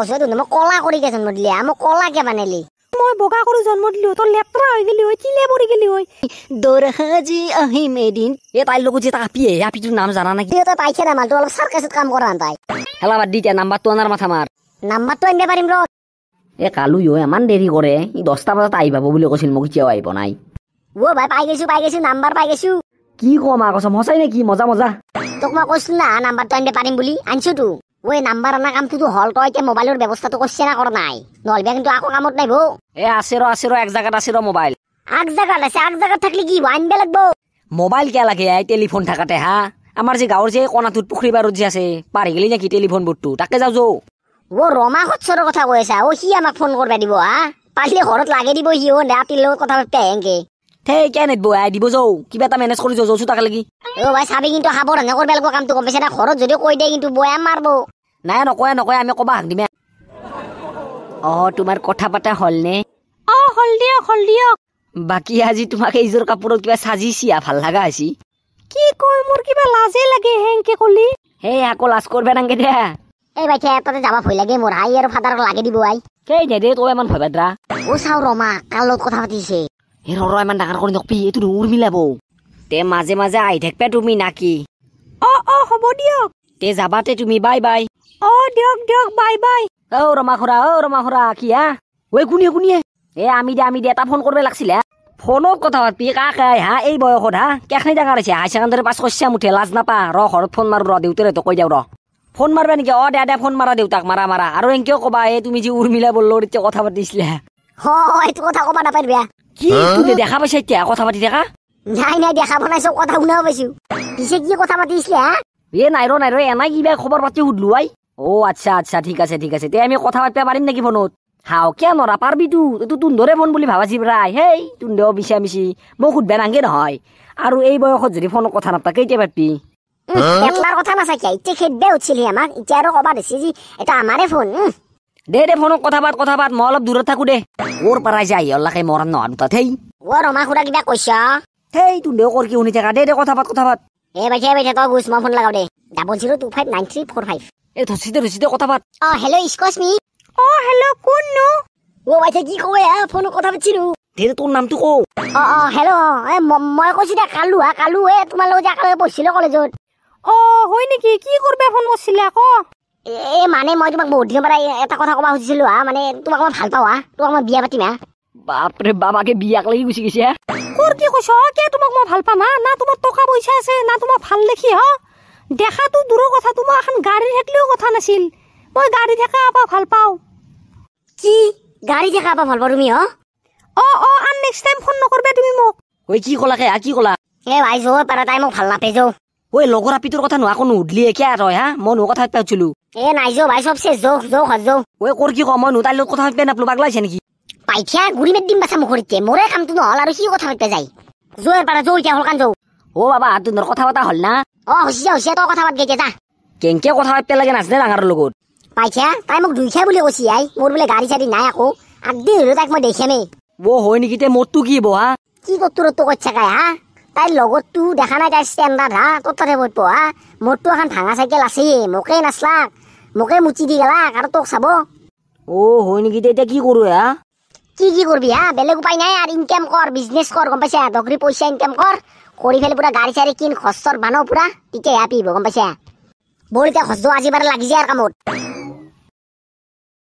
কৈছো তুই মই কলা কৰি কে জন্ম দিলি মোক কলা কে বানালি মই বগা কৰি জন্ম দিলো তোৰ লেত্ৰা হৈ গেলি হয় চিলে পৰি গেলি হয় দৰহাজি আহিম এদিন এ তাইৰ লগত যে তাপিয়ে আপিটোৰ নাম জানা নেকি তই পাইছে না মালটো অলপ সাৰ্কাসত কাম কৰা তাই হেলা বাদ দি এতিয়া নাম্বাৰটো আনাৰ মাথা মাৰ নাম্বাৰটো আনিব পাৰিম ৰ এ কালু ইমান দেৰি কৰে ই 10টা বজাত আহি পাব বুলি কৈছিল মোক এতিয়াও আহিব নাই ও ভাই পাই গৈছো নাম্বাৰ পাই গৈছো কি কম কসম সঁচাই নেকি মজা মজা তোক মই কৈছিলো না নাম্বাৰটো আনিব পাৰিম বুলি আনছো তো ওই নাম্বাৰ আনা কামটো হল তই এতিয়া মোবাইলৰ ব্যৱস্থাটো কৰিছে না কৰা নাই নহলে কিন্তু আকৌ কামত নাইব এ আছে ৰ এক জাগাত আছে ৰ মোবাইল আগ জাগাত আছে আগ জাগাত থাকলে কি আনব লাগব মোবাইল কে লাগে টেলিফোন থাকাতে হা আমাৰ যে গাঁৱৰ যে কণাটোত পুখুৰী বাৰত যে আছে পাৰি গেলি নেকি টেলিফোন বোৰ্ডটো তাকে যাও যৌ ও ৰমা খচ্চৰৰ কথা কৈ আছা ও সি আমাক ফোন কৰবা দিব হা পাৰলে ঘৰত লাগে দিব সি ও ৰাতিৰ লগত কথা পাতে হেংকে সেই কে নেদব দিব যৌ কিবা এটা মেনেজ কৰি যৌ তাকে লাগি ও ভাই চাবি কিন্তু সাৱধানে কৰবা লাগব কামটো গম পাইছা না ঘৰত যদি কৈ দে কিন্তু বয়াম মাৰব নাই নকয় আমি কবা হাক দিমে তোমাৰ কথা পাতা হলনে হল দিয়ক বাকি আজি তোমাক এইযোৰ কাপোৰত কিবা সাজিছিয়া ভাল লাগা হৈছি কি কই মোৰ কিবা লাজে লাগে হেংকে কলি সেই আকৌ লাজ কৰবা নাংগে দে এই ভাই তাতে যাবা ভয় লাগে মোৰ হাই আৰু ফাদাৰক লাগে দিব আই সেই নেদে তই ইমান ভয় বাদ্ৰা ও চাও ৰমা কাৰ লগত কথা পাতিছে হে ইমান ডাঙৰ কৰি নকবি এইটো উৰ মিলাব তে মাজে মাজে আহি থাকবে তুমি নাকি হ'ব দিয়ক তে যাবাতে তুমি বাই বাই দিয়ক বাই বাই ৰমা খুৰা কি হা ঐ কোনিয়ে এ আমি দে এটা ফোন কৰবে লাগছিল ফোনত কথা পাতবি কাকে হা এই বয়সত হা কেখনি ডাঙৰ হৈছে হাই ছেকেণ্ডাৰী পাছ কৰিছে মুঠে লাজ নাপা ঘৰত ফোন মাৰো দেউতাৰে তো কৈ যাও ফোন মাৰবা নেকি দে ফোন মাৰা দেউতাক মাৰা আৰু এনকেও কবা তুমি যে উৰ্মিলা বল্লৰ এতিয়া কথা পাতিছিলা এইটো কথা কবা নাপাৰবা কি তুমি দেখা পাইছা এতিয়া কথা পাতি থাকা নাই দেখা বনাইছো কথা শুনাও পাইছো পিছে কি কথা পাতিছিলে হা এ নাই ৰ এনাই কিবা খবৰ পাতি সুধলো আচ্ছা ঠিক আছে তে আমি কথা পাতিব পাৰিম নেকি ফোনত হাও কিয় নৰা পাৰবি তো তুন্দৰে ফোন বুলি ভাবাছি প্ৰায় সেই তুন্দেও মিছি মোক সুধবা নাংগে নহয় আৰু এই বয়সত যদি ফোনত কথা নাপাতা কেতিয়া পাতবি একলাৰ কথা নাচাকি এতিয়া খেদবে উঠিলি আমাক এতিয়া আৰু কবা দিছে যি এটা আমাৰে ফোন দে ফোনত কথা পাত মই অলপ দূৰত থাকো দে ওৰ পাৰাই যায় অল্লাকে মৰান নহয় তাত সেই ও ৰমা খুৰা কিবা কৈছা সেই তুন্দেও কৰ কি শুনি থাকা দে কথা পাত এ বাইছে তই গুছ মই ফোন লগাও দে 00259345 এই ধচিতে কথা পাত হেল্ল' ইস্কচ মি হেল্ল' কোন নো ও বাইছে কি কয় ফোনত কথা পাতিছিলো দে তোৰ নামটো কও হেল্ল' মই কৈছো দে কালু তোমাৰ লগত একেলগে পঢ়িছিলো কলেজত হয় নেকি কি কৰবে ফোন কৰিছিলে আকৌ মানে মই তোমাক বহুত দিনৰ পৰা এটা কথা কবা খুজিছিলো মানে তোমাক মই ভাল পাওঁ তোমাক মই বিয়া পাতিম বাপৰে বাবাকে বিয়াক লাগি গুচি গৈছে কোৰ কি কৈছ কে তোমাক মই ভাল পাম না তোমাৰ টকা পইচা আছে না তোমাক ভাল দেখি দেখাতো দূৰৰ কথা তোমাৰ এখন গাড়ী থাকিলেও কথা নাছিল মই গাড়ী থকা আপা ভাল পাওঁ কি গাড়ী দেখা আপা ভাল পাওঁ তুমি আন নেক্সট টাইম ফোন নকৰবে তুমি মোক ঐ কি কলাকে কি কলা ভাই যৌ পাৰা তাই মোক ভাল নাপাই যৌ ঐ লগৰ আপিটোৰ কথা নোৱা কোনো সুধলি কিয় তই মই নো কথা পাতিছিলো নাই যৌ ভাই চব চেছ যৌ ঐ কৰ কি ক মই নো তাইৰ লগত কথা পাতিব নাপলো পাগলাইছে নেকি পাইথিয়া গুৰি মেট দিম বাছা মুখৰিতে মোৰে কামটো নহল আৰু সি কথা পাতিব যায় যৌ পাৰা যৌ এতিয়া হলকান যৌ বাবা তোৰ কথা পতা হল না হৈছে তই কথা পাতগে যা কেংকে কথা পাতিব লাগে নাজনে ডাঙৰ লগত পাইথিয়া তাই মোক দুইখা বুলি কৈছি মোৰ বোলে গাড়ী চাড়ী নাই আকৌ আগদি হলো তাইক মই দেখামেই হয় নেকি তে মোৰটো কি কি কতৰতো কৈছা তাইৰ লগতটো দেখা নাই তাইৰ ষ্টেণ্ডাৰ্ড তোৰ তাতে বৈপ মোৰতো এখন ভাঙা চাইকেল আছে মোকে নাচলাক মোকে মুচি দি গেলাক আৰু তোক চাব হয় নেকি এতিয়া কি কৰো কি কৰবি বেলেগ উপায় নাই আৰু ইনকাম কৰ বিজনেছ কৰ গম পাইছা দগৰি পইচা ইনকাম কৰি ফেলে পুৰা গাড়ী চাড়ী কিন খচ্চৰ বানো পুৰা তেতিয়া হেপি হ'ব গম পাইছা বল এতিয়া খচ্চ আজি বাৰে লাগি যায় কামত